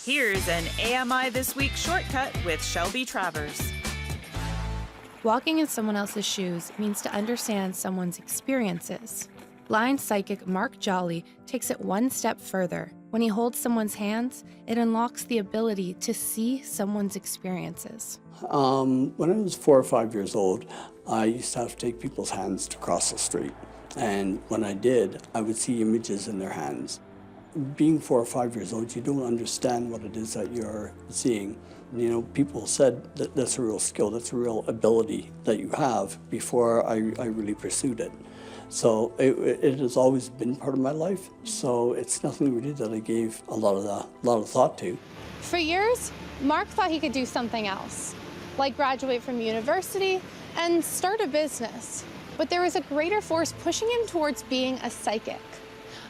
Here's an AMI This Week shortcut with Shelby Travers. Walking in someone else's shoes means to understand someone's experiences. Blind psychic Mark Joly takes it one step further. When he holds someone's hands, it unlocks the ability to see someone's experiences. When I was 4 or 5 years old, I used to have to take people's hands to cross the street. And when I did, I would see images in their hands. Being 4 or 5 years old, you don't understand what it is that you're seeing. You know, people said that that's a real skill, that's a real ability that you have before I really pursued it. So it has always been part of my life. So it's nothing really that I gave a lot of thought to. For years, Mark thought he could do something else, like graduate from university and start a business. But there was a greater force pushing him towards being a psychic.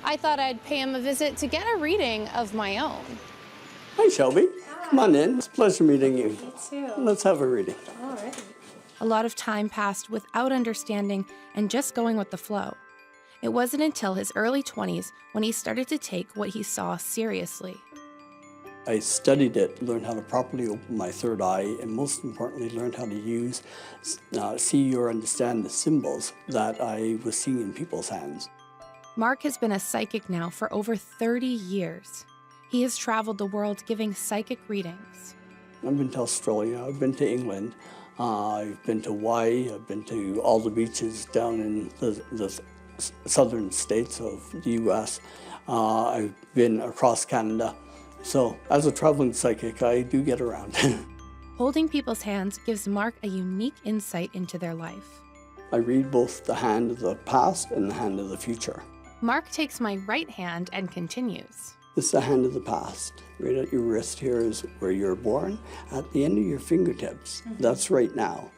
I thought I'd pay him a visit to get a reading of my own. Hi, Shelby. Hi. Come on in. It's a pleasure meeting you. Me too. Let's have a reading. All right. A lot of time passed without understanding and just going with the flow. It wasn't until his early 20s when he started to take what he saw seriously. I studied it, learned how to properly open my third eye, and most importantly, learned how to use, see or understand the symbols that I was seeing in people's hands. Mark has been a psychic now for over 30 years. He has traveled the world giving psychic readings. I've been to Australia, I've been to England, I've been to Hawaii, I've been to all the beaches down in the southern states of the US. I've been across Canada. So as a traveling psychic, I do get around. Holding people's hands gives Mark a unique insight into their life. I read both the hand of the past and the hand of the future. Mark takes my right hand and continues. This is the hand of the past. Right at your wrist here is where you're born. At the end of your fingertips, that's right now.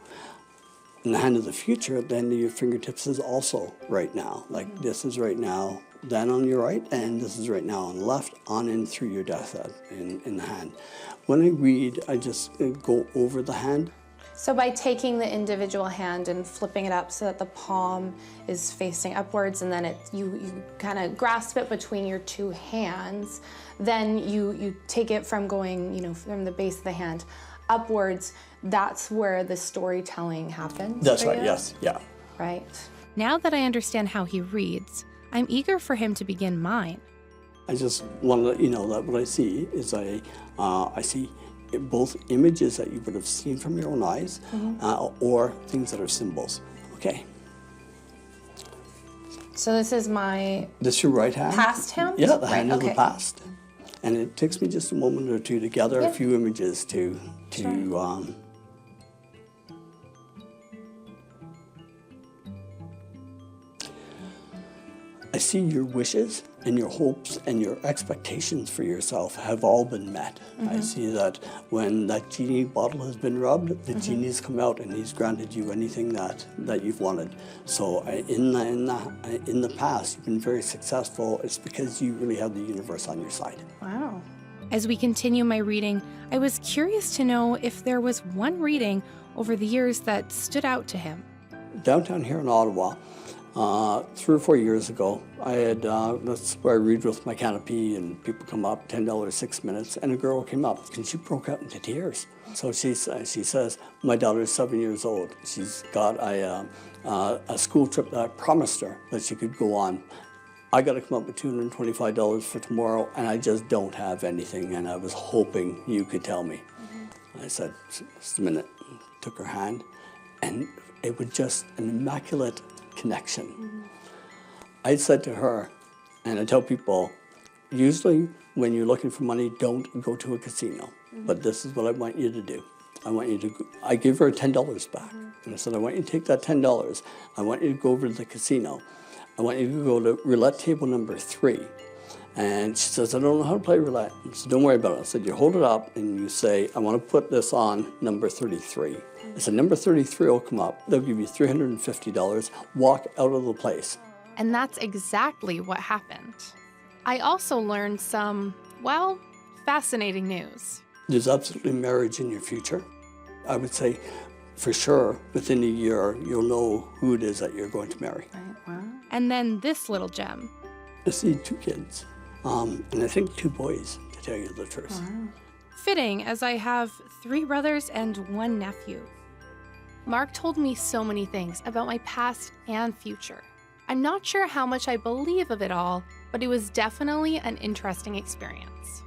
And the hand of the future at the end of your fingertips is also right now. Like this is right now, then on your right, and this is right now on the left, on in through your death in the hand. When I read, I just go over the hand. So by taking the individual hand and flipping it up so that the palm is facing upwards, and then you kind of grasp it between your two hands, then you take it from going, you know, from the base of the hand upwards. That's where the storytelling happens. That's right, yes, yeah. Right. Now that I understand how he reads, I'm eager for him to begin mine. I just want to let you know that what I see is I see both images that you would have seen from your own eyes or things that are symbols. Okay. So this is my This is your right hand? past hand? Yeah, the Right, hand of the okay. past. And it takes me just a moment or two to gather a few images to I see your wishes and your hopes and your expectations for yourself have all been met. I see that when that genie bottle has been rubbed, the genie's come out and he's granted you anything that you've wanted. So in the past, you've been very successful. It's because you really have the universe on your side. Wow. As we continue my reading, I was curious to know if there was one reading over the years that stood out to him. Downtown here in Ottawa, 3 or 4 years ago, I had, that's where I read with my canopy and people come up, $10, 6 minutes, and a girl came up and she broke out into tears. So she says, my daughter is 7 years old. She's got a school trip that I promised her that she could go on. I got to come up with $225 for tomorrow and I just don't have anything and I was hoping you could tell me. I said, just a minute, took her hand and it was just an immaculate connection. I said to her, and I tell people, usually when you're looking for money, don't go to a casino. But this is what I want you to do. I gave her $10 back. And I said, I want you to take that $10. I want you to go over to the casino. I want you to go to roulette table number 3. And she says, I don't know how to play roulette. I said, don't worry about it. I said, you hold it up and you say, I want to put this on number 33. I said, number 33 will come up. They'll give you $350. Walk out of the place. And that's exactly what happened. I also learned some, well, fascinating news. There's absolutely marriage in your future. I would say, for sure, within a year, you'll know who it is that you're going to marry. Right. Wow. And then this little gem. I see 2 kids, and I think 2 boys. tell you the truth. Fitting, as I have 3 brothers and 1 nephew. Mark told me so many things about my past and future. I'm not sure how much I believe of it all, but it was definitely an interesting experience.